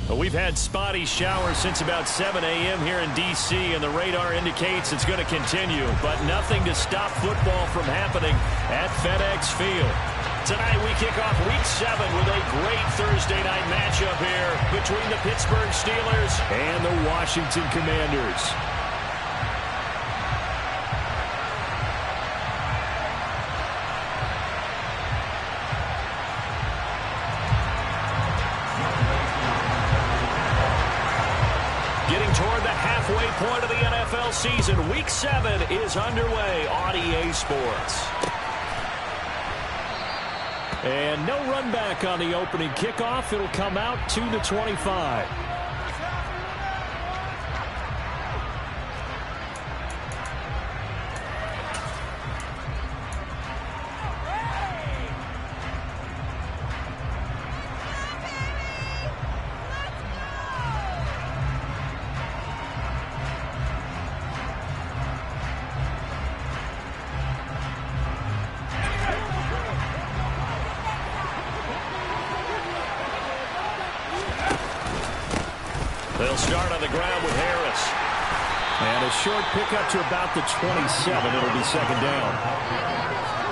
Well, we've had spotty showers since about 7 a.m. here in D.C., and the radar indicates it's going to continue, but nothing to stop football from happening at FedEx Field. Tonight we kick off Week 7 with a great Thursday night matchup here between the Pittsburgh Steelers and the Washington Commanders. Getting toward the halfway point of the NFL season, Week 7 is underway on EA Sports. And no run back on the opening kickoff. It'll come out to the 25. They'll start on the ground with Harris. And a short pickup to about the 27. It'll be second down.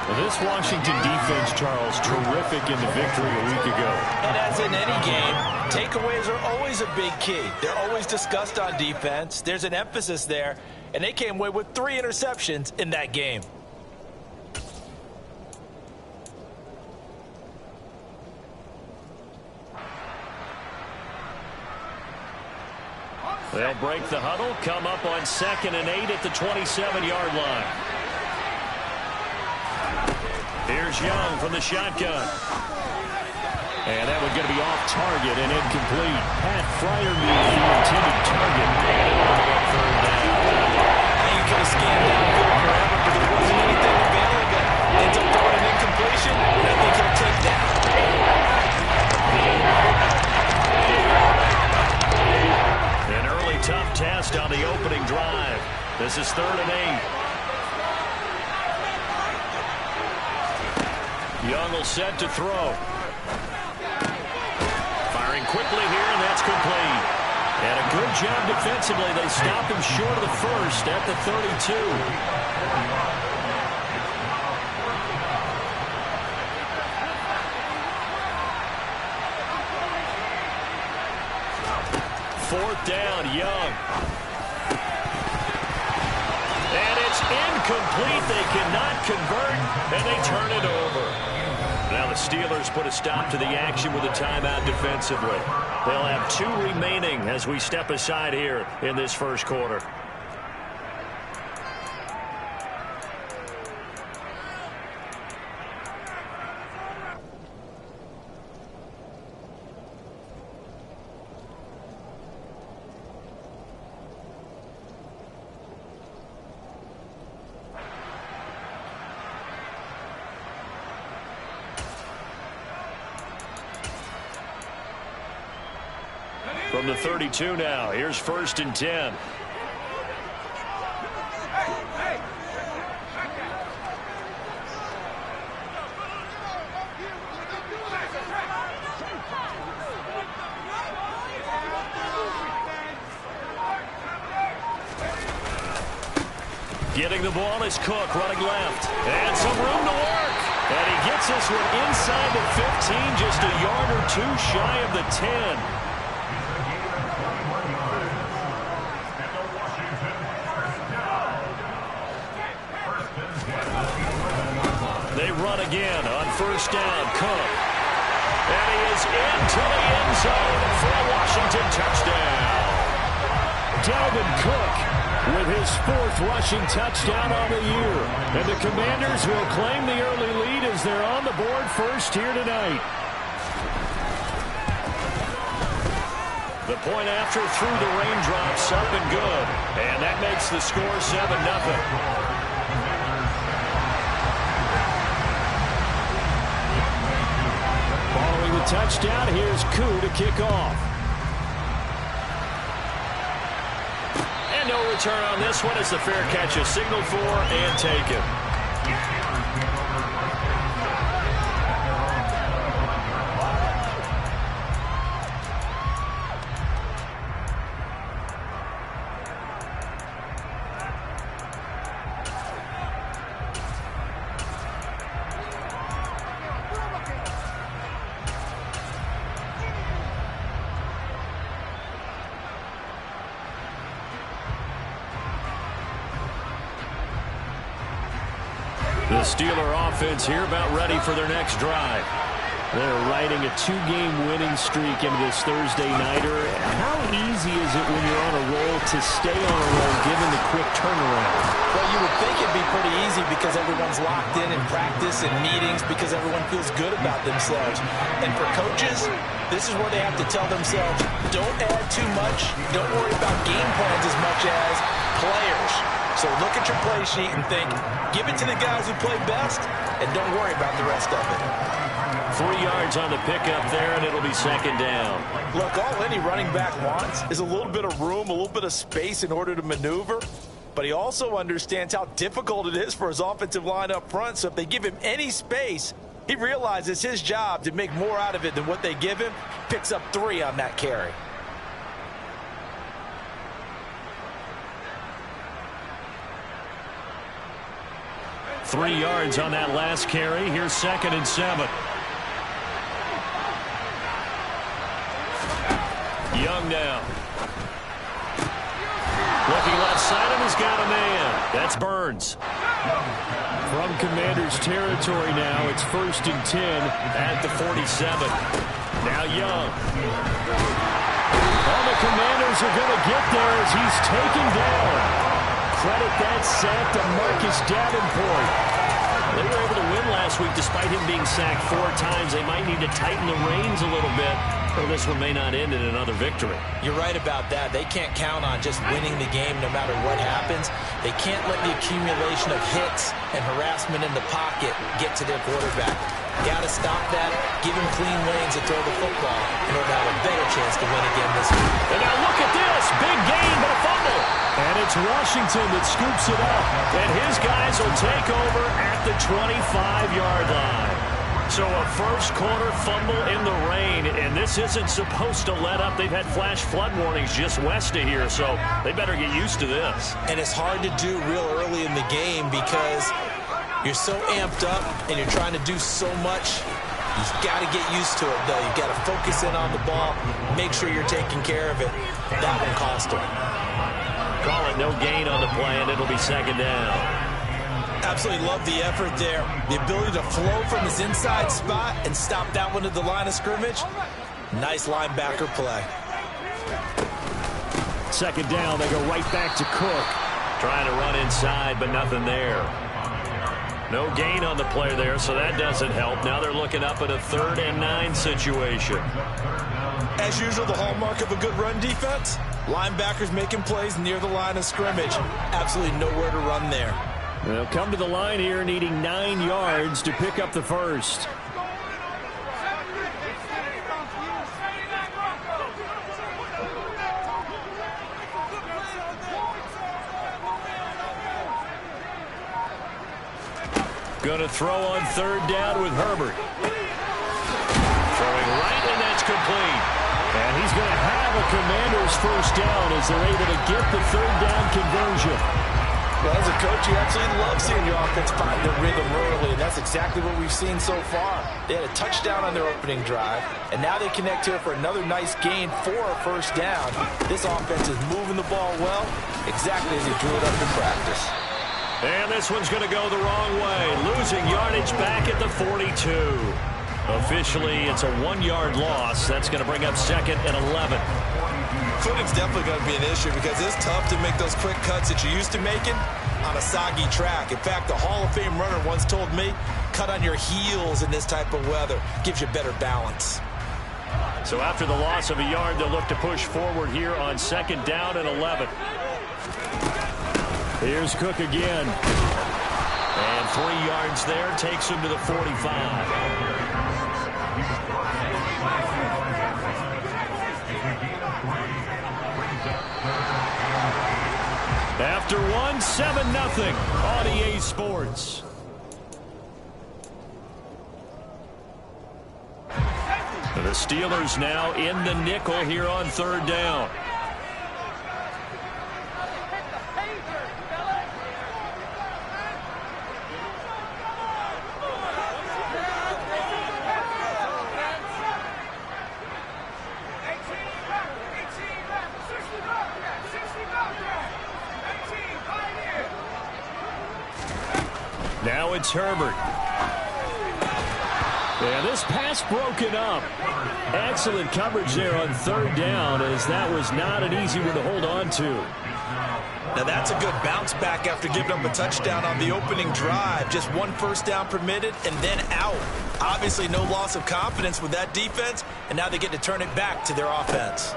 Well, this Washington defense, Charles, terrific in the victory a week ago. And as in any game, takeaways are always a big key. They're always discussed on defense. There's an emphasis there. And they came away with 3 interceptions in that game. They'll break the huddle, come up on 2nd and 8 at the 27-yard line. Here's Young from the shotgun. And that one's going to be off target and incomplete. Pat Fryer moved the intended target. Third down. You could have scanned downfield forever, but there wasn't anything available. Ends up throwing an incompletion, and I think he'll take that. An early tough test on the opening drive. This is 3rd and 8. Young will set to throw. Firing quickly here, and that's complete. And a good job defensively. They stopped him short of the first at the 32. 4th down, Young. And it's incomplete. They cannot convert, and they turn it over. Now the Steelers put a stop to the action with a timeout defensively. They'll have 2 remaining as we step aside here in this first quarter. From the 32 now, here's 1st and 10. Getting the ball is Cook, running left. And some room to work. And he gets this one inside the 15, just a yard or 2 shy of the 10. They run again on 1st down. Cook. And he is into the end zone for a Washington touchdown. Dalvin Cook with his 4th rushing touchdown on the year. And the Commanders will claim the early lead as they're on the board first here tonight. The point after through the raindrops, up and good. And that makes the score 7-0. Following the touchdown, here's Koo to kick off. And no return on this one as the fair catch is signaled for and taken. The Steeler offense here about ready for their next drive. They're riding a 2-game winning streak into this Thursday nighter. How easy is it when you're on a roll to stay on a roll given the quick turnaround? Well, you would think it'd be pretty easy because everyone's locked in practice and meetings because everyone feels good about themselves. And for coaches, this is where they have to tell themselves, don't add too much. Don't worry about game plans as much as players. So look at your play sheet and think, give it to the guys who play best, and don't worry about the rest of it. 3 yards on the pickup there, and it'll be second down. Look, all any running back wants is a little bit of room, a little bit of space in order to maneuver. But he also understands how difficult it is for his offensive line up front. So if they give him any space, he realizes his job to make more out of it than what they give him. Picks up 3 on that carry. Three yards on that last carry. Here's 2nd and 7. Young now. Looking left side, and he's got a man. That's Burns. From Commanders territory now, it's 1st and 10 at the 47. Now Young. All the Commanders are going to get there as he's taken down. Credit that sack to Marcus Davenport. They were able to win last week despite him being sacked 4 times. They might need to tighten the reins a little bit, or this one may not end in another victory. You're right about that. They can't count on just winning the game no matter what happens. They can't let the accumulation of hits and harassment in the pocket get to their quarterback. Got to stop that. Give him clean lanes to throw the football in order to have a better chance to win again this week. And now look at this. Big gain, but a fumble. And it's Washington that scoops it up. And his guys will take over at the 25-yard line. So a first-quarter fumble in the rain, and this isn't supposed to let up. They've had flash flood warnings just west of here, so they better get used to this. And it's hard to do real early in the game because you're so amped up and you're trying to do so much. You've got to get used to it, though. You've got to focus in on the ball, make sure you're taking care of it. That one cost them. Call it no gain on the play, and it'll be second down. Absolutely love the effort there. The ability to flow from his inside spot and stop that one at the line of scrimmage. Nice linebacker play. Second down, they go right back to Cook. Trying to run inside, but nothing there. No gain on the play there, so that doesn't help. Now they're looking up at a 3rd and 9 situation. As usual, the hallmark of a good run defense, linebackers making plays near the line of scrimmage. Absolutely nowhere to run there. They'll come to the line here needing 9 yards to pick up the first. Going to throw on 3rd down with Herbert. Throwing right, and that's complete. And he's going to have a Commander's first down as they're able to get the 3rd down conversion. Well, as a coach, you absolutely love seeing your offense find their rhythm early, and that's exactly what we've seen so far. They had a touchdown on their opening drive, and now they connect here for another nice gain for a first down. This offense is moving the ball well, exactly as he drew it up in practice. And this one's going to go the wrong way, losing yardage back at the 42. Officially, it's a 1-yard loss. That's going to bring up 2nd and 11. Footing's definitely going to be an issue because it's tough to make those quick cuts that you're used to making on a soggy track. In fact, the Hall of Fame runner once told me, cut on your heels in this type of weather. Gives you better balance. So after the loss of a yard, they'll look to push forward here on 2nd down and 11. Here's Cook again. And 3 yards there takes him to the 45. After one, 7-0 on EA Sports. The Steelers now in the nickel here on 3rd down. it's Herbert. And this pass broken up. Excellent coverage there on third down, as that was not an easy one to hold on to. Now that's a good bounce back after giving up a touchdown on the opening drive. Just one first down permitted and then out. Obviously no loss of confidence with that defense, and now they get to turn it back to their offense.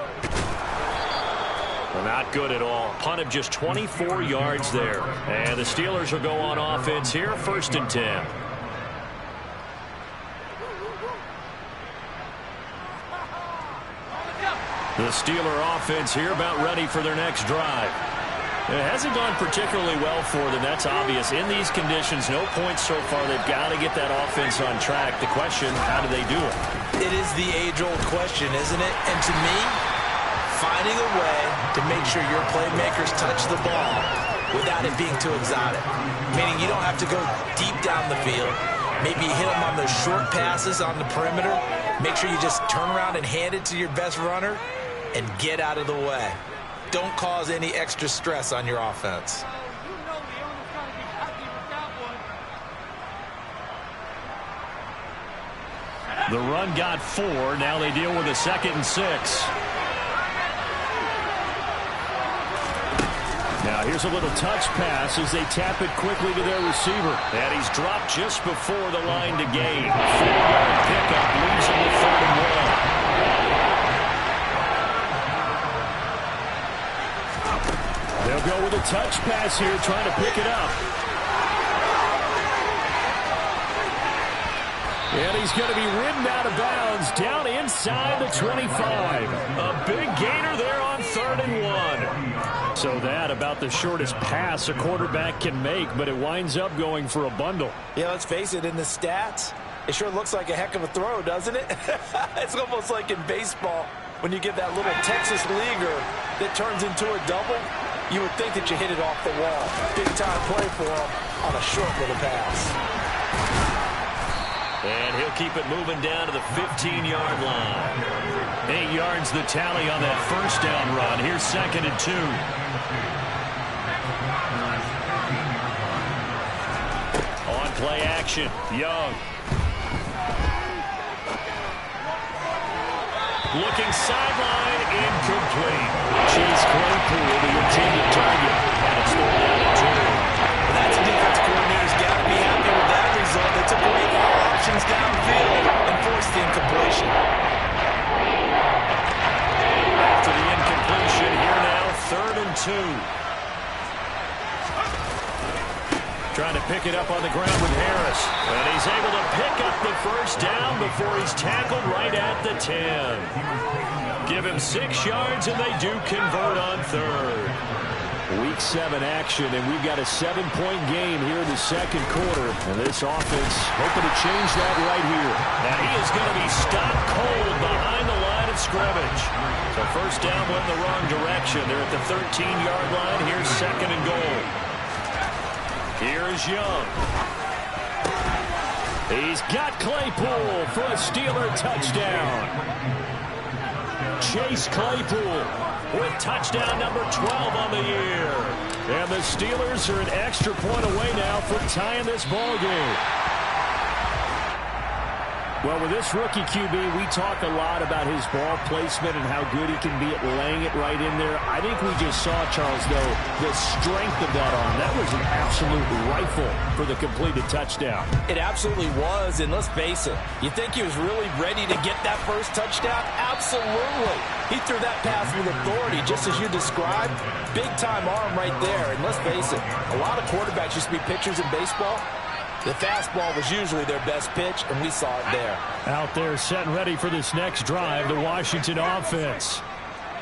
Well, not good at all. Punt of just 24 yards there. And the Steelers will go on offense here, 1st and 10. The Steeler offense here about ready for their next drive. It hasn't gone particularly well for them. That's obvious. In these conditions, no points so far. They've got to get that offense on track. The question, how do they do it? It is the age-old question, isn't it? And to me, finding a way to make sure your playmakers touch the ball without it being too exotic. Meaning you don't have to go deep down the field. Maybe you hit them on those short passes on the perimeter. Make sure you just turn around and hand it to your best runner and get out of the way. Don't cause any extra stress on your offense. The run got 4. Now they deal with a 2nd and 6. Now here's a little touch pass as they tap it quickly to their receiver. And he's dropped just before the line to gain. 4-yard pickup leaves him with 3rd and 1. They'll go with a touch pass here, trying to pick it up. And he's going to be ridden out of bounds down inside the 25. A big gainer there on 3rd and 1. So that about the shortest pass a quarterback can make, but it winds up going for a bundle. Yeah, let's face it, in the stats, it sure looks like a heck of a throw, doesn't it? It's almost like in baseball when you get that little Texas leaguer that turns into a double. You would think that you hit it off the wall. Big time play for him on a short little pass. And he'll keep it moving down to the 15-yard line. 8 yards the tally on that first down run. Here's 2nd and 2. On play action, Young. Looking sideline, incomplete. Chase Claypool, the intended target. And it's third down and 2. Well, that's a defense coordinator's got to be happy with that result. They took away all options downfield and forced the incompletion. After the incompletion, here now, 3rd and 2. Trying to pick it up on the ground with Harris. And he's able to pick up the first down before he's tackled right at the 10. Give him 6 yards, and they do convert on 3rd. Week 7 action, and we've got a 7-point game here in the 2nd quarter. And this offense hoping to change that right here. And he is going to be stopped cold behind the line of scrimmage. So first down went in the wrong direction. They're at the 13-yard line. Here's 2nd and goal. Here's Young. He's got Claypool for a Steeler touchdown. Chase Claypool with touchdown number 12 on the year. And the Steelers are an extra point away now from tying this ball game. Well, with this rookie QB, we talk a lot about his ball placement and how good he can be at laying it right in there. I think we just saw, Charles, though, the strength of that arm. That was an absolute rifle for the completed touchdown. It absolutely was, and let's face it, you think he was really ready to get that first touchdown? Absolutely. He threw that pass with authority, just as you described. Big-time arm right there, and let's face it, a lot of quarterbacks used to be pitchers in baseball. The fastball was usually their best pitch, and we saw it there. Out there set and ready for this next drive, the Washington offense.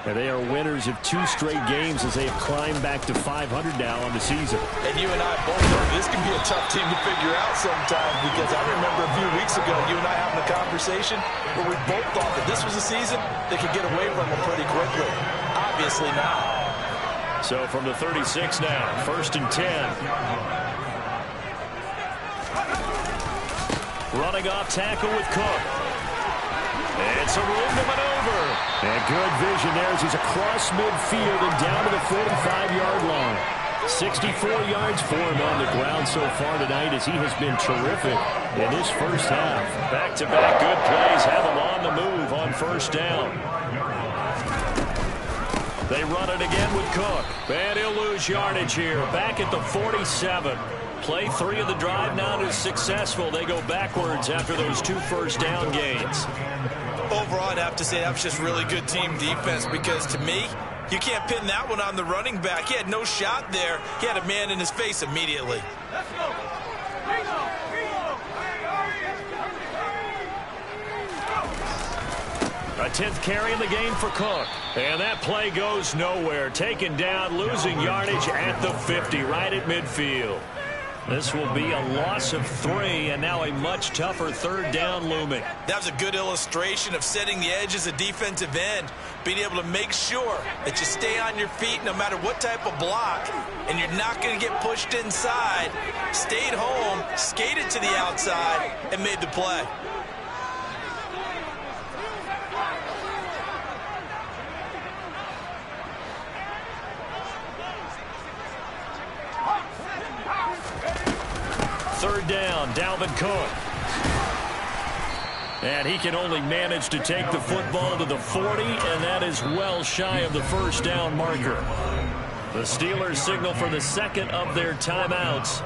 And they are winners of 2 straight games as they have climbed back to 500 now on the season. And you and I both know this can be a tough team to figure out sometimes, because I remember a few weeks ago you and I having a conversation where we both thought that this was a season that could get away from them pretty quickly. Obviously not. So from the 36 now, 1st and 10. Running off tackle with Cook. And some room to maneuver. And good vision there as he's across midfield and down to the 45-yard line. 64 yards for him on the ground so far tonight as he has been terrific in his first half. Back-to-back good plays have him on the move on first down. They run it again with Cook. And he'll lose yardage here. Back at the 47. Play 3 of the drive not as successful. They go backwards after those 2 first down gains. Overall, I'd have to say that was just really good team defense because to me, you can't pin that one on the running back. He had no shot there. He had a man in his face immediately. Let's go. A 10th carry in the game for Cook. And that play goes nowhere. Taken down, losing yardage at the 50, right at midfield. This will be a loss of 3, and now a much tougher third down looming. That was a good illustration of setting the edge as a defensive end, being able to make sure that you stay on your feet no matter what type of block, and you're not going to get pushed inside. Stayed home, skated to the outside, and made the play. Third down, Dalvin Cook. And he can only manage to take the football to the 40, and that is well shy of the first down marker. The Steelers signal for the second of their timeouts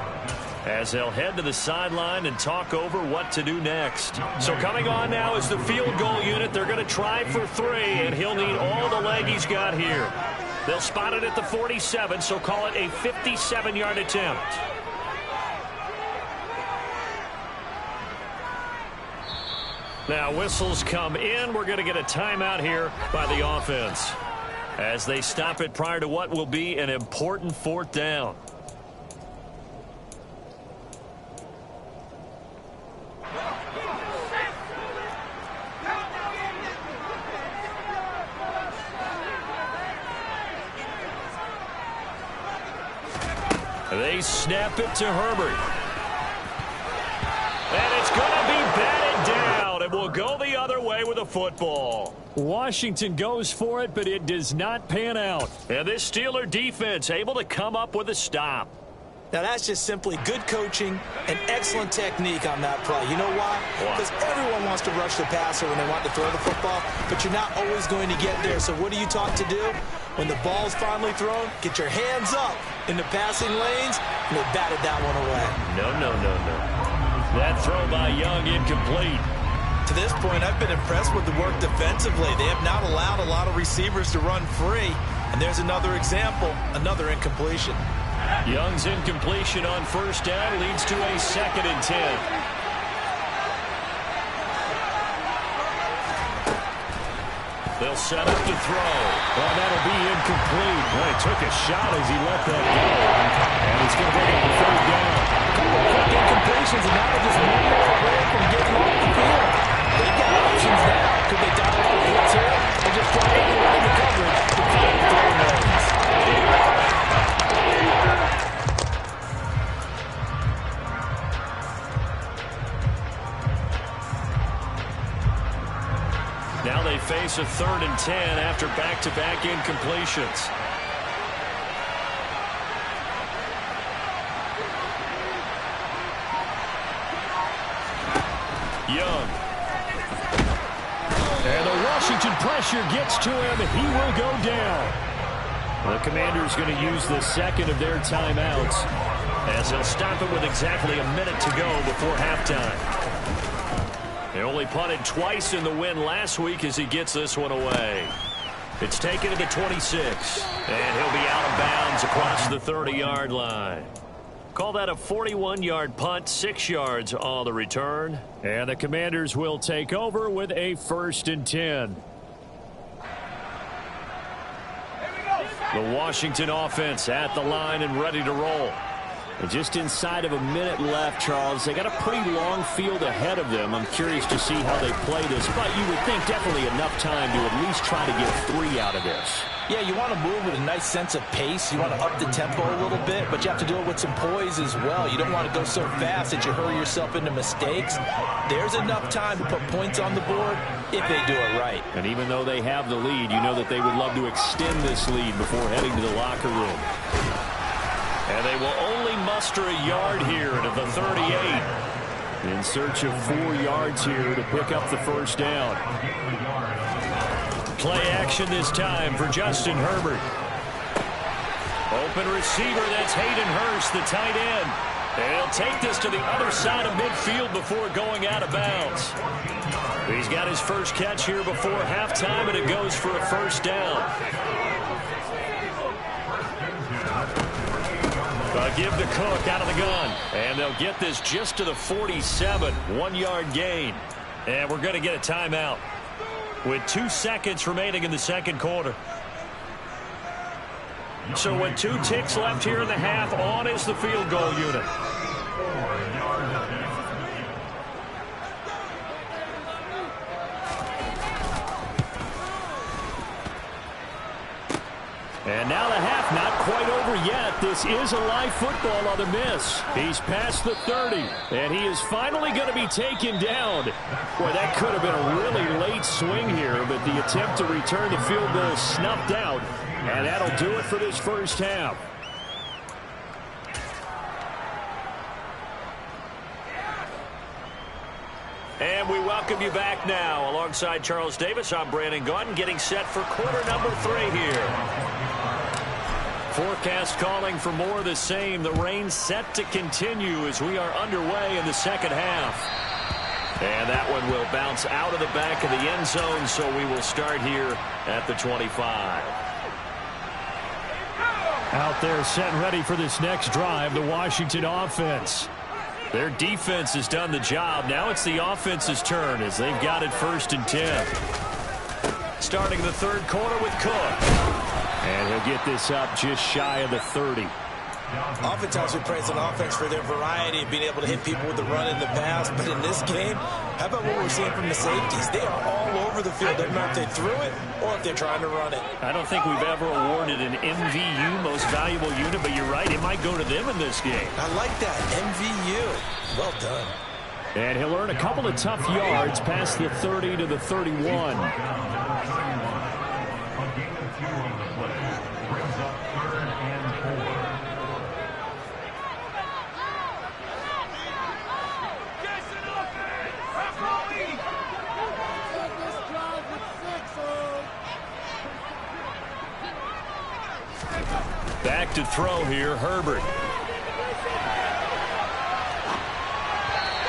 as they'll head to the sideline and talk over what to do next. So coming on now is the field goal unit. They're going to try for 3, and he'll need all the leg he's got here. They'll spot it at the 47, so call it a 57-yard attempt. Now whistles come in. We're going to get a timeout here by the offense as they stop it prior to what will be an important 4th down. They snap it to Herbert. And it's going to be batted down. It will go the other way with a football. Washington goes for it, but it does not pan out. And this Steeler defense able to come up with a stop. Now, that's just simply good coaching and excellent technique on that play. You know why? Because everyone wants to rush the passer when they want to throw the football, but you're not always going to get there. So what are you taught to do? When the ball's finally thrown, get your hands up in the passing lanes, and they batted that one away. No. That throw by Young incomplete. To this point, I've been impressed with the work defensively. They have not allowed a lot of receivers to run free. And there's another example, another incompletion. Young's incompletion on first down leads to a 2nd and 10. They'll set up to throw. Well, that'll be incomplete. Well, he took a shot as he let that go. And he's going to bring up the 3rd down. A couple of quick incompletions, and now they're just one more away from getting off the field. They've got options now. Could they dial up the blitz here or just drop everyone in the coverage to find the throw lanes? Now they face a 3rd and 10 after back-to-back incompletions. Young. And the Washington pressure gets to him. He will go down. The Commanders going to use the 2nd of their timeouts as they'll stop it with exactly a minute to go before halftime. They only punted twice in the win last week as he gets this one away. It's taken to the 26, and he'll be out of bounds across the 30-yard line. Call that a 41-yard punt, 6 yards on the return. And the Commanders will take over with a 1st and 10. The Washington offense at the line and ready to roll. And just inside of a minute left, Charles. They got a pretty long field ahead of them. I'm curious to see how they play this, but you would think definitely enough time to at least try to get 3 out of this. Yeah, you want to move with a nice sense of pace. You want to up the tempo a little bit, but you have to do it with some poise as well. You don't want to go so fast that you hurry yourself into mistakes. There's enough time to put points on the board if they do it right. And even though they have the lead, you know that they would love to extend this lead before heading to the locker room. And they will only muster a yard here to the 38. In search of 4 yards here to pick up the first down. Play action this time for Justin Herbert. Open receiver, that's Hayden Hurst, the tight end. And he'll take this to the other side of midfield before going out of bounds. He's got his first catch here before halftime, and it goes for a first down. They'll give the Cook out of the gun. And they'll get this just to the 47. 1-yard gain. And we're going to get a timeout with 2 seconds remaining in the second quarter. So with 2 ticks left here in the half, on is the field goal unit. And now the half not quite over yet. This is a live football on the miss. He's past the 30, and he is finally going to be taken down. Boy, that could have been a really late swing here, but the attempt to return the field goal snuffed out, and that'll do it for this first half. And we welcome you back now. Alongside Charles Davis, I'm Brandon Gaudin, getting set for quarter number 3 here. Forecast calling for more of the same. The rain set to continue as we are underway in the second half. And that one will bounce out of the back of the end zone, so we will start here at the 25. Out there set and ready for this next drive, the Washington offense. Their defense has done the job. Now it's the offense's turn as they've got it 1st and 10. Starting the third quarter with Cook. And he'll get this up just shy of the 30. Oftentimes we praise an offense for their variety of being able to hit people with the run in the pass. But in this game, how about what we're seeing from the safeties? They are all over the field. They don't know if they threw it or if they're trying to run it. I don't think we've ever awarded an MVU, most valuable unit, but you're right, it might go to them in this game. I like that, MVU. Well done. And he'll earn a couple of tough yards past the 30 to the 31. Back to throw here, Herbert.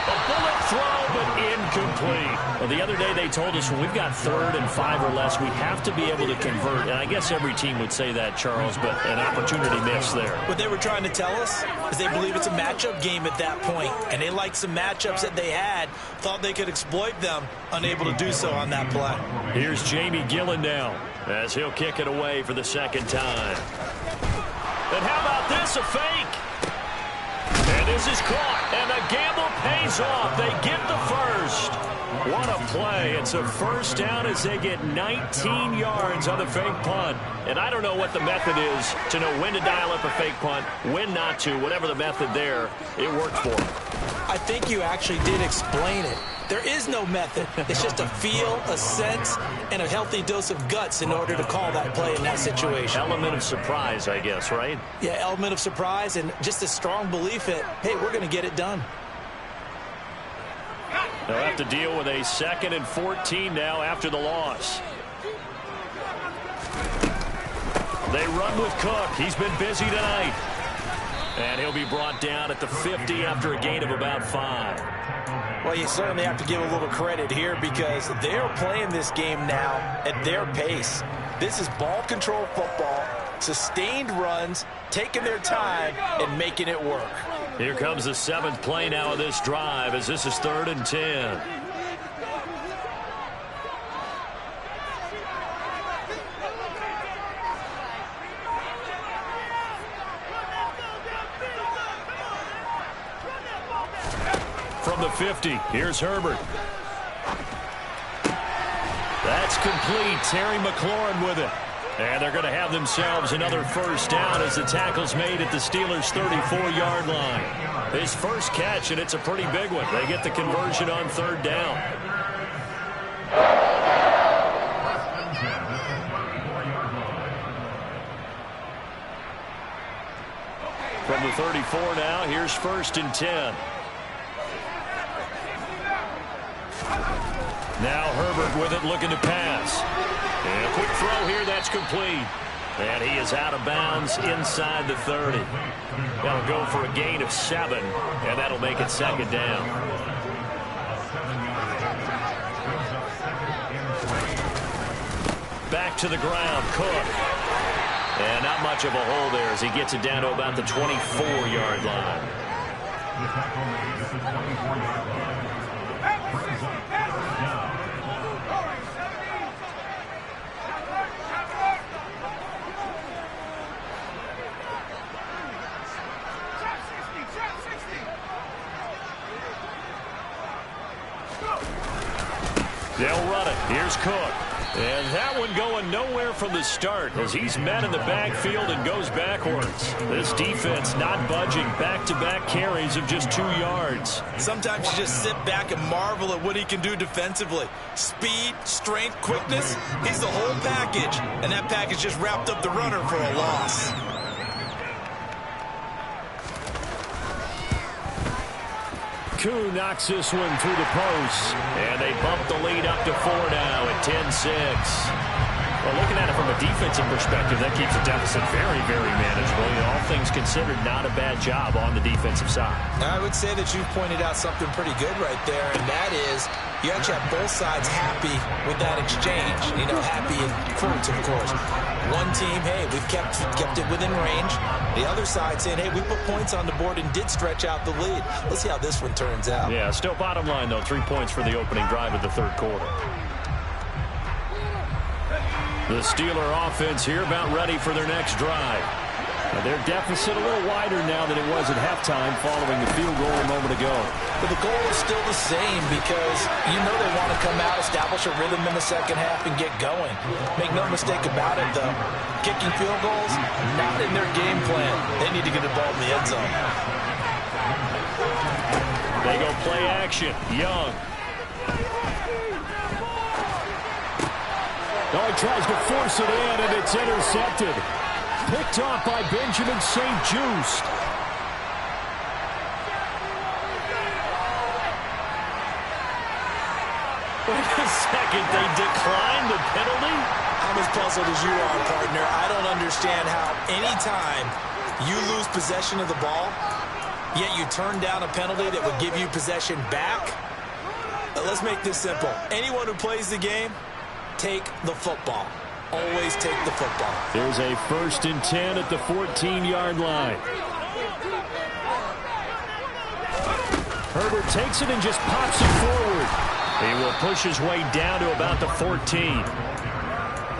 A bullet throw, but incomplete. Well, the other day they told us when we've got 3rd and 5 or less, we have to be able to convert. And I guess every team would say that, Charles, but an opportunity missed there. What they were trying to tell us is they believe it's a matchup game at that point, and they liked some matchups that they had, thought they could exploit them, unable to do so on that play. Here's Jamie Gillen now as he'll kick it away for the second time. And how about this, a fake? And this is caught, and the gamble pays off. They get the first. What a play. It's a first down as they get 19 yards on the fake punt. And I don't know what the method is to know when to dial up a fake punt, when not to. Whatever the method there, it worked for them. I think you actually did explain it. There is no method. It's just a feel, a sense, and a healthy dose of guts in order to call that play in that situation. Element of surprise, I guess, right? Yeah, element of surprise and just a strong belief that, hey, we're going to get it done. They'll have to deal with a 2nd and 14 now after the loss. They run with Cook. He's been busy tonight. And he'll be brought down at the 50 after a gain of about 5. Well, you certainly have to give a little credit here because they're playing this game now at their pace. This is ball control football, sustained runs, taking their time, and making it work. Here comes the 7th play now of this drive as this is 3rd and 10. From the 50, here's Herbert. That's complete. Terry McLaurin with it. And they're going to have themselves another first down as the tackle's made at the Steelers' 34-yard line. His first catch, and it's a pretty big one. They get the conversion on 3rd down. From the 34 now. Here's 1st and 10. Now Herbert with it, looking to pass. And a quick throw here, that's complete. And he is out of bounds inside the 30. That'll go for a gain of 7, and that'll make it 2nd down. Back to the ground, Cook. And not much of a hole there as he gets it down to about the 24-yard line. They'll run it. Here's Cook. And that one going nowhere from the start as he's met in the backfield and goes backwards. This defense not budging. Back-to-back carries of just 2 yards. Sometimes you just sit back and marvel at what he can do defensively. Speed, strength, quickness. He's the whole package. And that package just wrapped up the runner for a loss. Koo knocks this one through the post. And they bump the lead up to 4 now at 10-6. Well, looking at it from a defensive perspective, that keeps the deficit very, very manageable. All things considered, not a bad job on the defensive side. I would say that you've pointed out something pretty good right there, and that is you actually have both sides happy with that exchange. You know, happy in quotes, of course. One team, hey, we've kept it within range. The other side saying, hey, we put points on the board and did stretch out the lead. Let's see how this one turns out. Yeah, still bottom line, though, 3 points for the opening drive of the 3rd quarter. The Steeler offense here about ready for their next drive. Their deficit a little wider now than it was at halftime following the field goal a moment ago. But the goal is still the same because you know they want to come out, establish a rhythm in the second half, and get going. Make no mistake about it, though. Kicking field goals, not in their game plan. They need to get the ball in the end zone. They go play action. Young. Oh, he tries to force it in, and it's intercepted. Picked off by Benjamin St. Just. Wait a second, they declined the penalty? I'm as puzzled as you are, partner. I don't understand how anytime you lose possession of the ball, yet you turn down a penalty that would give you possession back. Let's make this simple. Anyone who plays the game, take the football. Always take the football. There's a 1st and 10 at the 14-yard line. Herbert takes it and just pops it forward. He will push his way down to about the 14.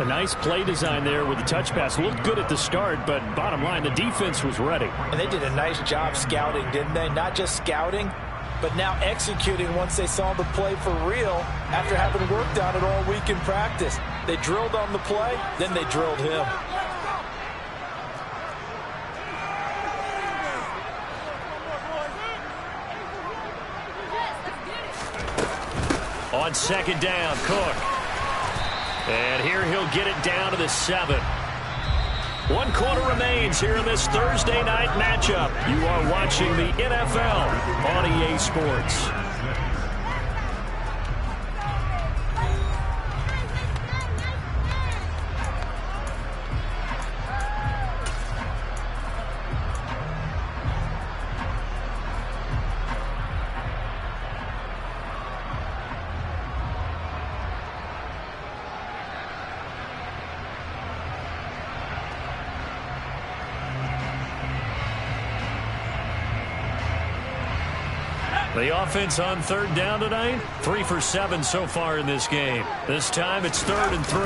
A nice play design there with the touch pass. Looked good at the start, but bottom line, the defense was ready. And they did a nice job scouting, didn't they? Not just scouting, but now executing once they saw the play for real after having worked on it all week in practice. They drilled on the play, then they drilled him. On 2nd down, Cook. And here he'll get it down to the 7. 1 quarter remains here in this Thursday night matchup. You are watching the NFL on EA Sports. The offense on 3rd down tonight, 3 for 7 so far in this game. This time it's 3rd and 3.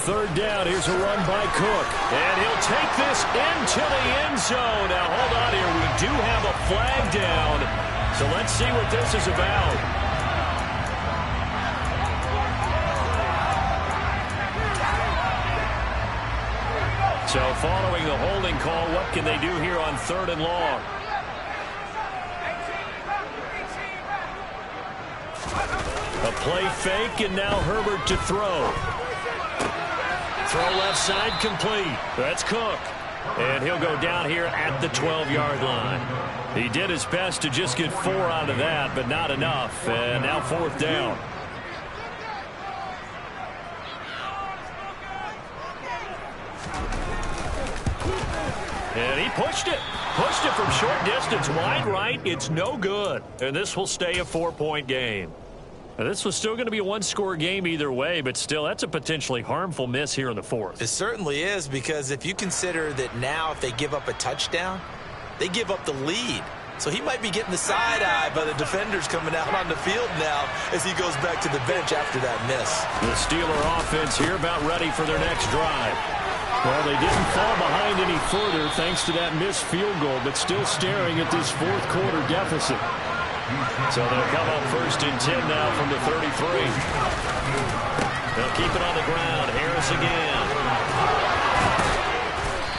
3rd down, here's a run by Cook. And he'll take this into the end zone. Now hold on here, we do have a flag down. So let's see what this is about. So following the holding call, what can they do here on 3rd and long? A play fake, and now Herbert to throw. Throw left side complete. That's Cook. And he'll go down here at the 12-yard line. He did his best to just get 4 out of that, but not enough. And now 4th down. And he pushed it. Pushed it from short distance. Wide right. It's no good. And this will stay a 4-point game. Now, this was still going to be a one-score game either way, but still, that's a potentially harmful miss here in the 4th. It certainly is, because if you consider that now if they give up a touchdown, they give up the lead. So he might be getting the side eye by the defenders coming out on the field now as he goes back to the bench after that miss. The Steeler offense here about ready for their next drive. Well, they didn't fall behind any further thanks to that missed field goal, but still staring at this 4th quarter deficit. So they'll come up 1st and 10 now from the 33. They'll keep it on the ground. Harris again.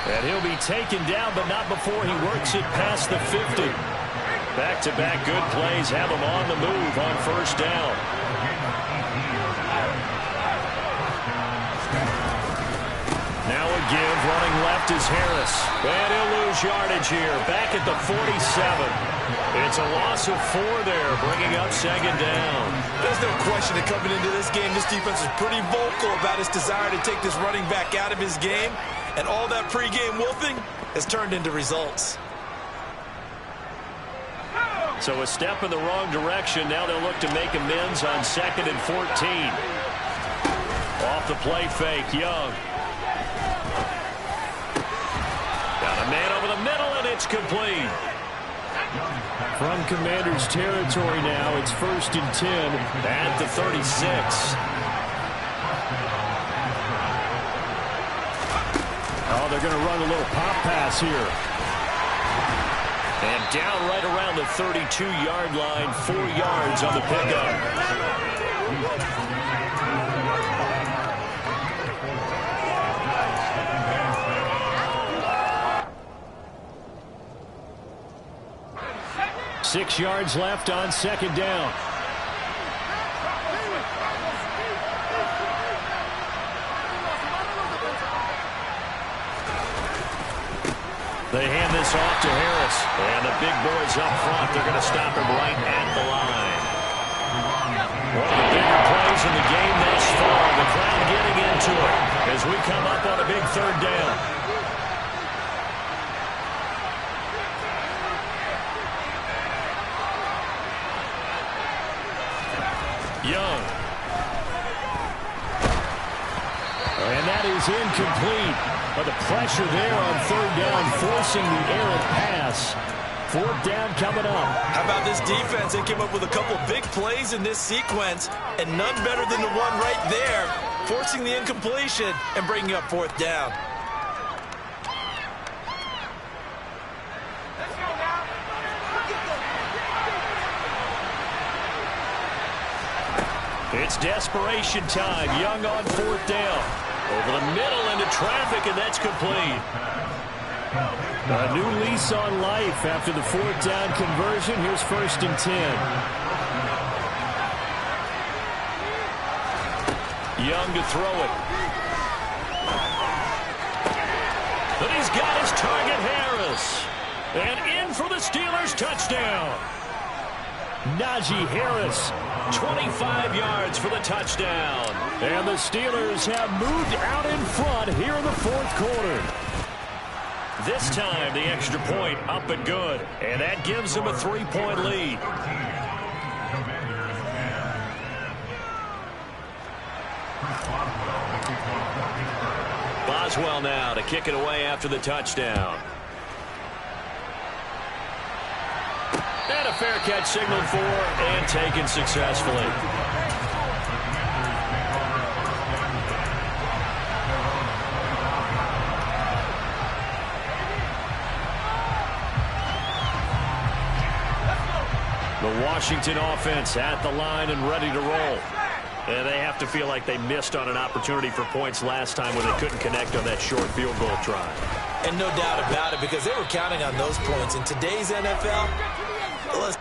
And he'll be taken down, but not before he works it past the 50. Back-to-back good plays have him on the move on 1st down. Now a give, running left is Harris. And he'll lose yardage here, back at the 47. It's a loss of 4 there, bringing up 2nd down. There's no question that coming into this game, this defense is pretty vocal about its desire to take this running back out of his game. And all that pregame wolfing has turned into results. So a step in the wrong direction. Now they'll look to make amends on 2nd and 14. Off the play fake, Young. Got a man over the middle, and it's complete. From Commanders territory now, it's 1st and 10 at the 36. Oh, they're going to run a little pop pass here. And down right around the 32-yard line, 4 yards on the pickup. 6 yards left on 2nd down. They hand this off to Harris. And the big boys up front, they're going to stop him right at the line. One of the bigger plays in the game thus far. The crowd getting into it as we come up on a big 3rd down. Young. And that is incomplete. But the pressure there on 3rd down, forcing the errant pass. 4th down coming up. How about this defense? They came up with a couple big plays in this sequence, and none better than the one right there, forcing the incompletion and bringing up 4th down. It's desperation time. Young on 4th down. Over the middle into traffic, and that's complete. A new lease on life after the 4th down conversion. Here's 1st and 10. Young to throw it. But he's got his target, Harris. And in for the Steelers touchdown. Najee Harris, 25 yards for the touchdown. And the Steelers have moved out in front here in the 4th quarter. This time, the extra point up and good. And that gives them a 3-point lead. Boswell now to kick it away after the touchdown. And a fair catch signaled for and taken successfully. The Washington offense at the line and ready to roll. And they have to feel like they missed on an opportunity for points last time when they couldn't connect on that short field goal try. And no doubt about it, because they were counting on those points. In today's NFL, let's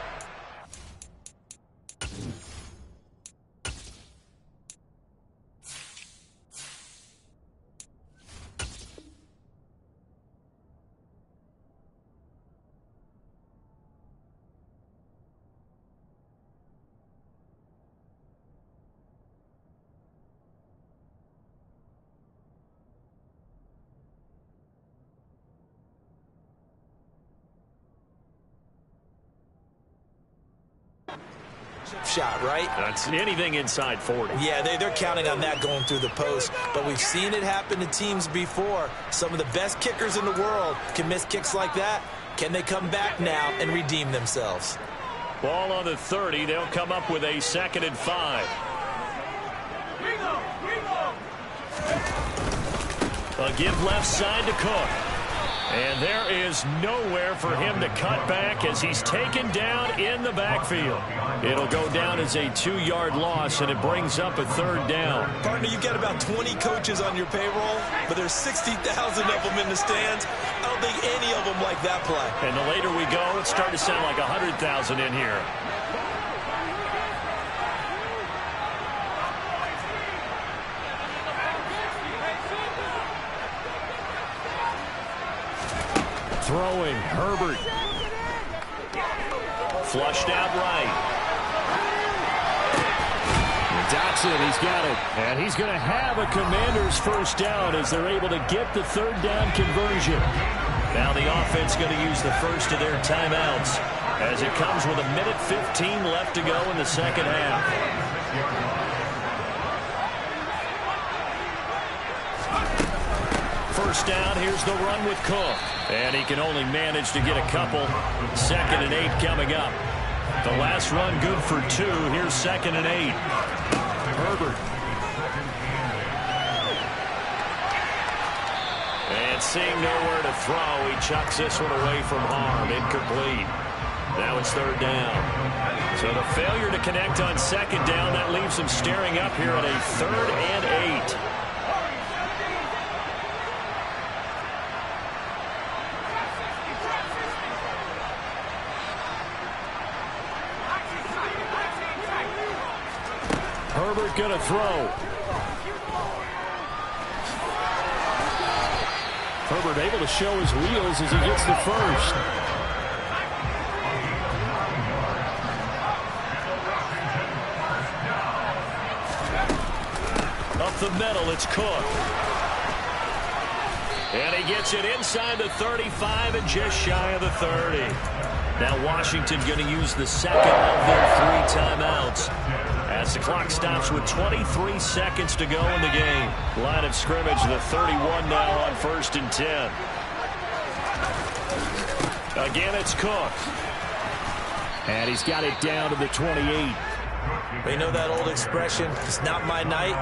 Shot, right? That's anything inside 40. Yeah, they're counting on that going through the post. But we've seen it happen to teams before. Some of the best kickers in the world can miss kicks like that. Can they come back now and redeem themselves? Ball on the 30. They'll come up with a 2nd and 5. A give left side to Cook. And there is nowhere for him to cut back as he's taken down in the backfield. It'll go down as a 2-yard loss, and it brings up a 3rd down. Partner, you got about 20 coaches on your payroll, but there's 60,000 of them in the stands. I don't think any of them like that play. And the later we go, it's starting to sound like 100,000 in here. Throwing, Herbert. Flushed out right. Dotson, he's got it. And he's going to have a Commanders 1st down as they're able to get the 3rd down conversion. Now the offense going to use the first of their timeouts as it comes with 1:15 left to go in the 2nd half. First down, here's the run with Cook. And he can only manage to get a couple. 2nd and 8 coming up. The last run good for 2. Here's 2nd and 8. Herbert. And seeing nowhere to throw, he chucks this one away from harm. Incomplete. Now it's 3rd down. So the failure to connect on 2nd down, that leaves him staring up here at a 3rd and 8. Herbert going to throw. Herbert able to show his wheels as he gets the first. Up the middle, it's Cook. And he gets it inside the 35 and just shy of the 30. Now Washington going to use the 2nd of their 3 timeouts. As the clock stops with 23 seconds to go in the game. Line of scrimmage, the 31 now on 1st and 10. Again, it's Cook. And he's got it down to the 28. You know that old expression, it's not my night?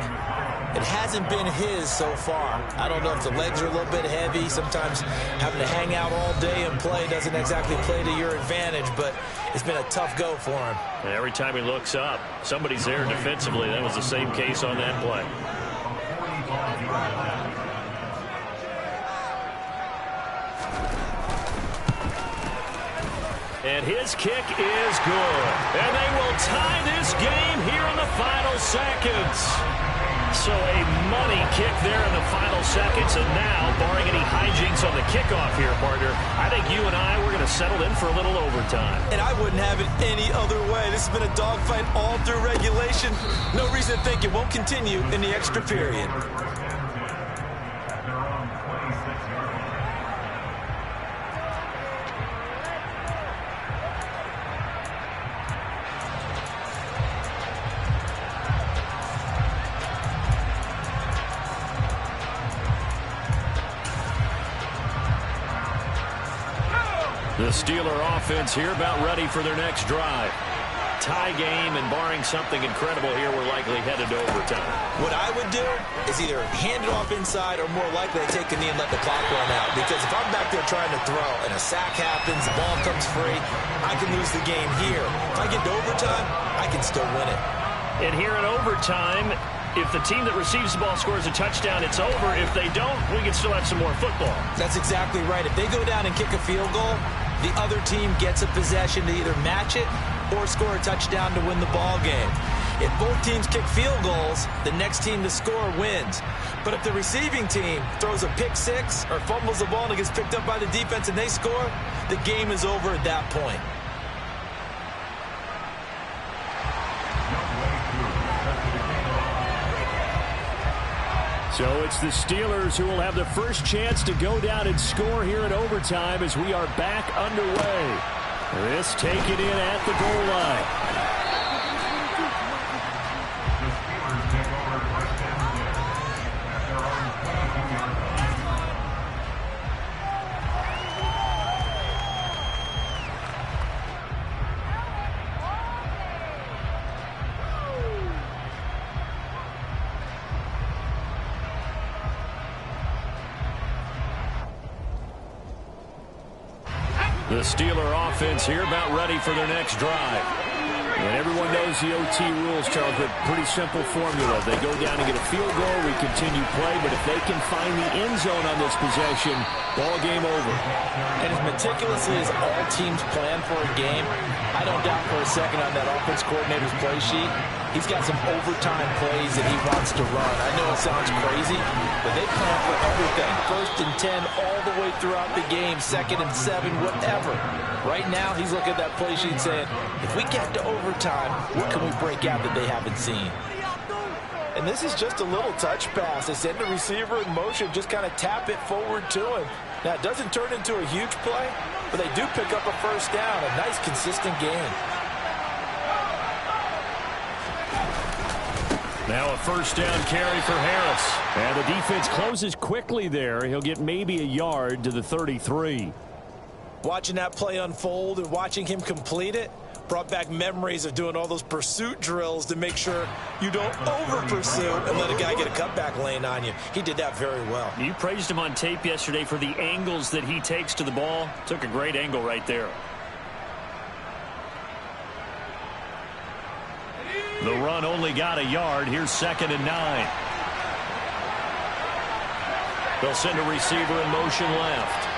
It hasn't been his so far. I don't know if the legs are a little bit heavy. Sometimes having to hang out all day and play doesn't exactly play to your advantage, but it's been a tough go for him. And every time he looks up, somebody's there defensively. That was the same case on that play. And his kick is good. And they will tie this game here in the final seconds. So a money kick there in the final seconds. And now, barring any hijinks on the kickoff here, partner, I think you and I, we're going to settle in for a little overtime. And I wouldn't have it any other way. This has been a dogfight all through regulation. No reason to think it won't continue in the extra period. The Steeler offense here about ready for their next drive. Tie game, and barring something incredible here, we're likely headed to overtime. What I would do is either hand it off inside or more likely take a knee and let the clock run out. Because if I'm back there trying to throw and a sack happens, the ball comes free, I can lose the game here. If I get to overtime, I can still win it. And here in overtime, if the team that receives the ball scores a touchdown, it's over. If they don't, we can still have some more football. That's exactly right. If they go down and kick a field goal, the other team gets a possession to either match it or score a touchdown to win the ball game. If both teams kick field goals, the next team to score wins. But if the receiving team throws a pick six or fumbles the ball and it gets picked up by the defense and they score, the game is over at that point. So it's the Steelers who will have the first chance to go down and score here in overtime as we are back underway. This taken in at the goal line. The Steeler offense here about ready for their next drive. And everyone knows the OT rules, Charles, but pretty simple formula. They go down and get a field goal, we continue play, but if they can find the end zone on this possession, ball game over. And as meticulously as all teams plan for a game, I don't doubt for a second on that offense coordinator's play sheet, he's got some overtime plays that he wants to run. I know it sounds crazy, but they plan for everything. 1st and 10 all the way throughout the game, 2nd and 7, whatever. Right now, he's looking at that play sheet saying, if we get to overtime, what can we break out that they haven't seen? And this is just a little touch pass. They send the receiver in motion, just kind of tap it forward to him. Now, it doesn't turn into a huge play, but they do pick up a first down. A nice, consistent gain. Now a first down carry for Harris. And the defense closes quickly there. He'll get maybe a yard to the 33. Watching that play unfold and watching him complete it brought back memories of doing all those pursuit drills to make sure you don't over-pursue and let a guy get a cutback lane on you. He did that very well. You praised him on tape yesterday for the angles that he takes to the ball. Took a great angle right there. The run only got a yard. Here's 2nd and 9. They'll send a receiver in motion left.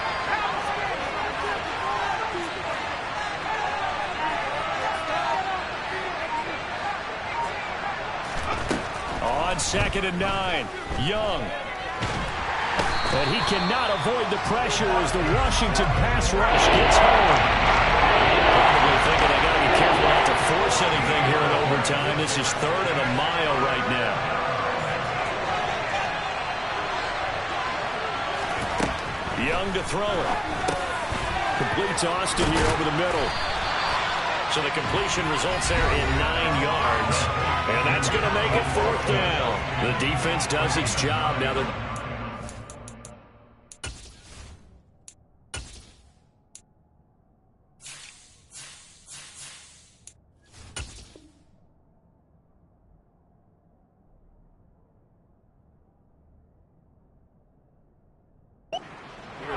On 2nd and 9, Young. And he cannot avoid the pressure as the Washington pass rush gets home. Probably thinking they got to be careful not to force anything here in overtime. This is 3rd and a mile right now. Young to throw it. Complete to Austin here over the middle. So the completion results there in 9 yards. And that's going to make it 4th down. The defense does its job now.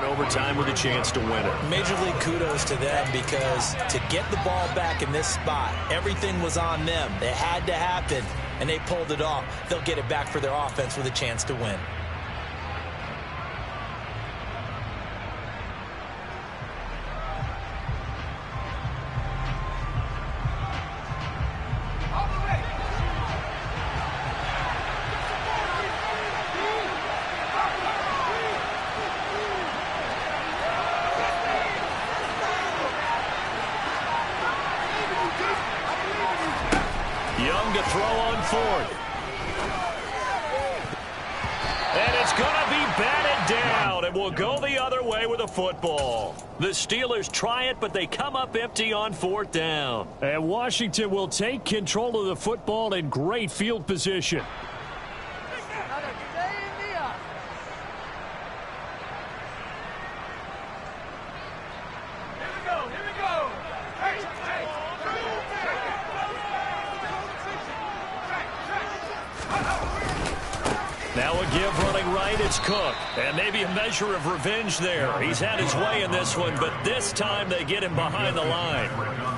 Overtime with a chance to win it. Major league kudos to them, because to get the ball back in this spot, everything was on them. It had to happen, and they pulled it off. They'll get it back for their offense with a chance to win. Young to throw on 4th. And it's going to be batted down, and will go the other way with a football. The Steelers try it, but they come up empty on 4th down. And Washington will take control of the football in great field position. Now a give running right, it's Cook. And maybe a measure of revenge there. He's had his way in this one, but this time they get him behind the line.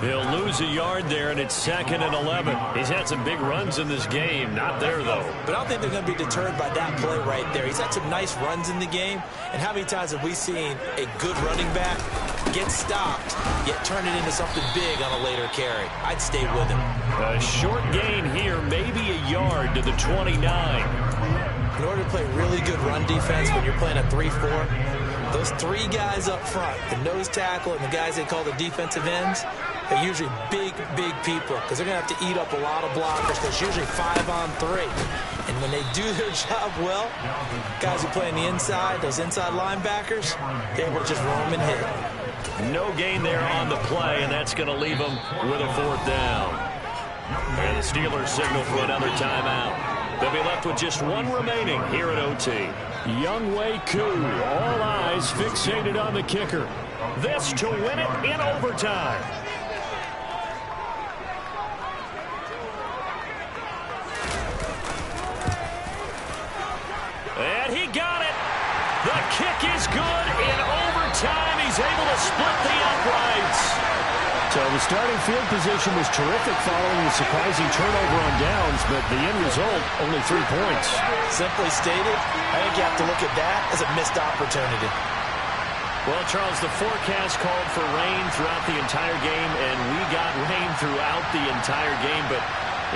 He'll lose a yard there, and it's 2nd and 11. He's had some big runs in this game. Not there, though. But I don't think they're going to be deterred by that play right there. He's had some nice runs in the game. And how many times have we seen a good running back get stopped, yet turn it into something big on a later carry? I'd stay with him. A short gain here, maybe a yard to the 29. In order to play really good run defense when you're playing a 3-4, those 3 guys up front, the nose tackle and the guys they call the defensive ends, they're usually big, big people, because they're going to have to eat up a lot of blockers, because usually 5 on 3. And when they do their job well, guys who play on the inside, those inside linebackers, they're able to just roam and hit. No gain there on the play, and that's going to leave them with a 4th down. And the Steelers signal for another timeout. They'll be left with just 1 remaining here at OT. Younghoe Koo, all eyes fixated on the kicker. This to win it in overtime. And he got it. The kick is good in overtime. He's able to split the uprights. So the starting field position was terrific following the surprising turnover on downs, but the end result, only 3 points. Simply stated, I think you have to look at that as a missed opportunity. Well, Charles, the forecast called for rain throughout the entire game, and we got rain throughout the entire game. But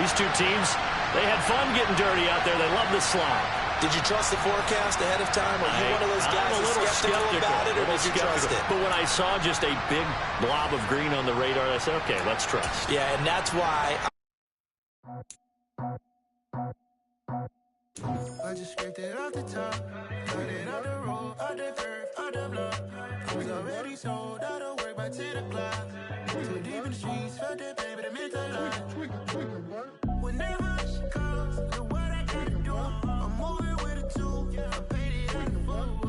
these two teams, they had fun getting dirty out there. They love the slide. Did you trust the forecast ahead of time? Are you one of those guys that's skeptical about it, or did you trust it? But when I saw just a big blob of green on the radar, I said, okay, let's trust. Yeah, and that's why I just scraped it off the top, cut it off the road, off the curve, off the block. I was already sold out of work by 10 o'clock. Too deep in the streets, felt that baby, the mental lie. Whenever she calls, the what I gotta do, I'm moving with a two. I paid it out the phone.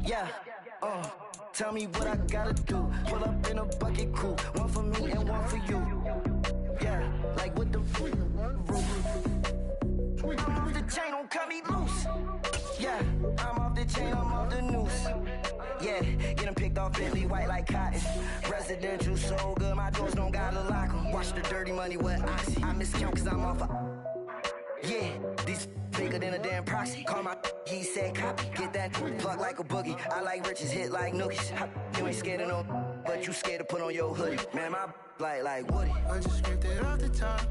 Yeah. Tell me what I gotta do. Pull up in a bucket crew, one for me and one for you. Yeah, like what the roof. I'm off the chain, don't cut me loose. Yeah, I'm off the chain, I'm off the noose. Yeah, get them picked off Bentley, white like cotton. Residential so good, my doors don't gotta lock them. Watch the dirty money with Oxy. I miscount cause I'm off yeah, these bigger than a damn proxy. Call my he said copy. Get that plug like a boogie. I like riches, hit like nookies. You ain't scared of no, but you scared to put on your hoodie. Man, my like Woody. I just scraped it off the top,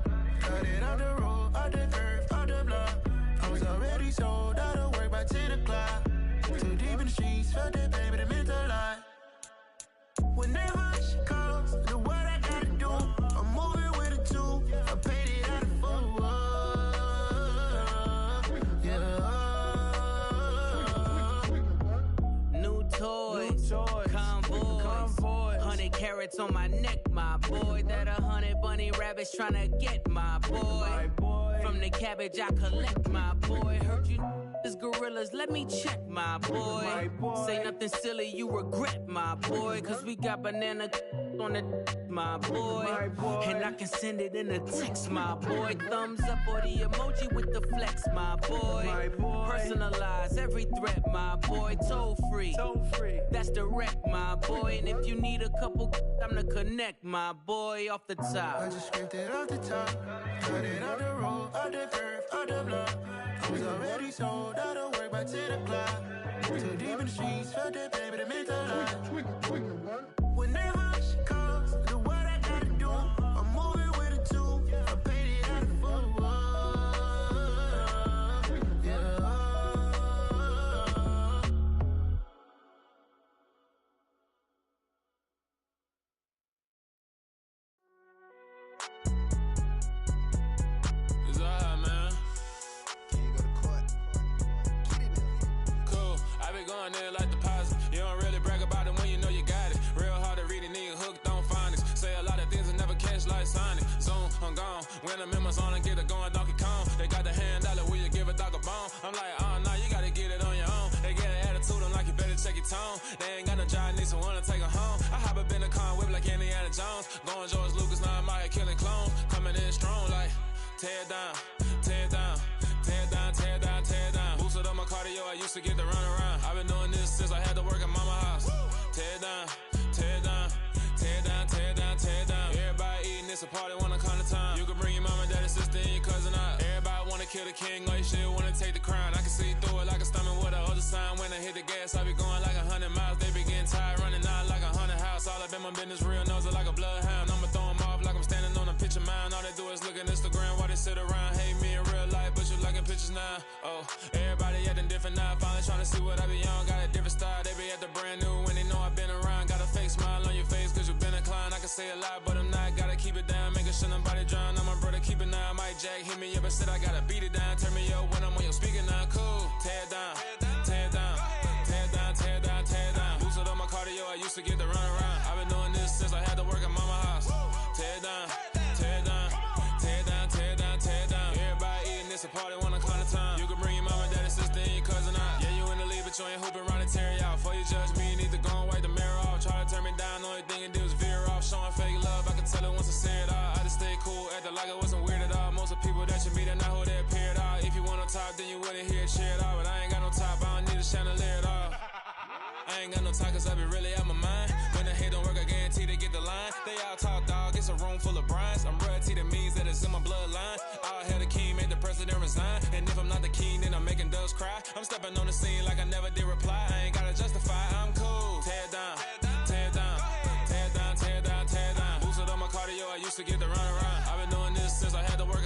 cut it off the road, off the curve, off the block. I was already sold out of work by 10 o'clock. Too deep in the streets, felt that baby, the mental lie. Whenever she calls, the what I gotta do, I'm moving with a two. I paid it out of phone. Toys, convoys, 100 carats on my neck, my boy. That 100 bunny rabbits tryna get my boy. From the cabbage I collect, my boy. Heard you is gorillas, let me check, my boy. Say nothing silly, you regret, my boy. Cause we got banana on the my boy. And I can send it in a text, my boy. Thumbs up or the emoji with the flex, my boy. Personalize every threat, my boy. Toll free. That's direct, my boy. And if you need a couple, I'm to connect, my boy, off the top. I just scraped it off the top, cut it off the road, off the curve, off the block. I was already sold out of work by 10 o'clock. Too deep in the streets, felt that baby, the mental lie. Whenever she calls, the what I gotta do, I'm moving with a two. I paid it out of phone. Going in like deposit. You don't really brag about it when you know you got it. Real hard to read it, nigga hooked on phonics. Say a lot of things and never catch like Sonic. Zoom, I'm gone. When the members on and get it going Donkey Kong. They got the hand dollar, will you give a dog a bone? I'm like, oh, nah, you gotta get it on your own. They get an attitude, I'm like, you better check your tone. They ain't got no job, need someone to take her home. I hop up in the car and whip like Indiana Jones. Going George Lucas, now I'm out here killing clones. Coming in strong like, tear down, tear down. Tear down, tear down, tear down. Boosted up my cardio, I used to get to run around. I've been doing this since I had to work at mama house. Tear down, tear down, tear down, tear down, tear down. Everybody eating, it's a party, wanna come to time. You can bring your mama, daddy, sister, and your cousin out. Everybody wanna kill the king, like shit, wanna take the crown. I can see through it like a stomach with a other sign. When I hit the gas, I be going like 100 miles. They be getting tired, running out like 100 house. All up in my business, real nose like a bloodhound. I'ma throw them off like I'm standing on a picture mound. All they do is look at Instagram while they sit around. Hate me in real life, but you liking pictures now. Oh, everybody acting different now. Finally trying to see what I be on. Got a different style, they be at the brand new when they know I've been around. Got a fake smile on your face cause you been inclined. I can say a lot, but I'm not. Gotta keep it down, making sure nobody drown. I'm my brother, keep it now. Mike Jack hit me up and said I gotta beat it down. Turn me up when I'm on your speaker now. Cool, tear down, tear down, tear down, tear down, tear down. Boosted up my cardio, I used to get to run around. I've been doing this since I had to work at mama house. Tear down, tear down, tear down, tear down, tear down. Everybody eating, it's a party, wanna come to time. You can bring your mama, daddy, sister, and your cousin out. Yeah, you in the lead, but you ain't hooping around and tear out. Before you judge me, you need to go and wipe the mirror off. Try to turn me down, only thing you do is veer off. Showing fake love, I can tell it once I say it all. I just stay cool, acting like I wasn't weird at all. Most of the people that you meet are not who they appear at all. If you want to top, then you wouldn't hear it cheer at all. But I ain't got no top, I don't need a chandelier at all. I ain't got no time, cause I be really out my mind. When the hate don't work, I guarantee they get the line. They all talk, dog, it's a room full of brines. I'm royalty, that means that it's in my bloodline. All hail the king, made the president resign. And if I'm not the king, then I'm making doves cry. I'm stepping on the scene like I never did reply. I ain't gotta justify, I'm cool. Tear down, tear down, tear down, tear down, tear down. Boosted on my cardio, I used to get the run around. I've been doing this since I had to work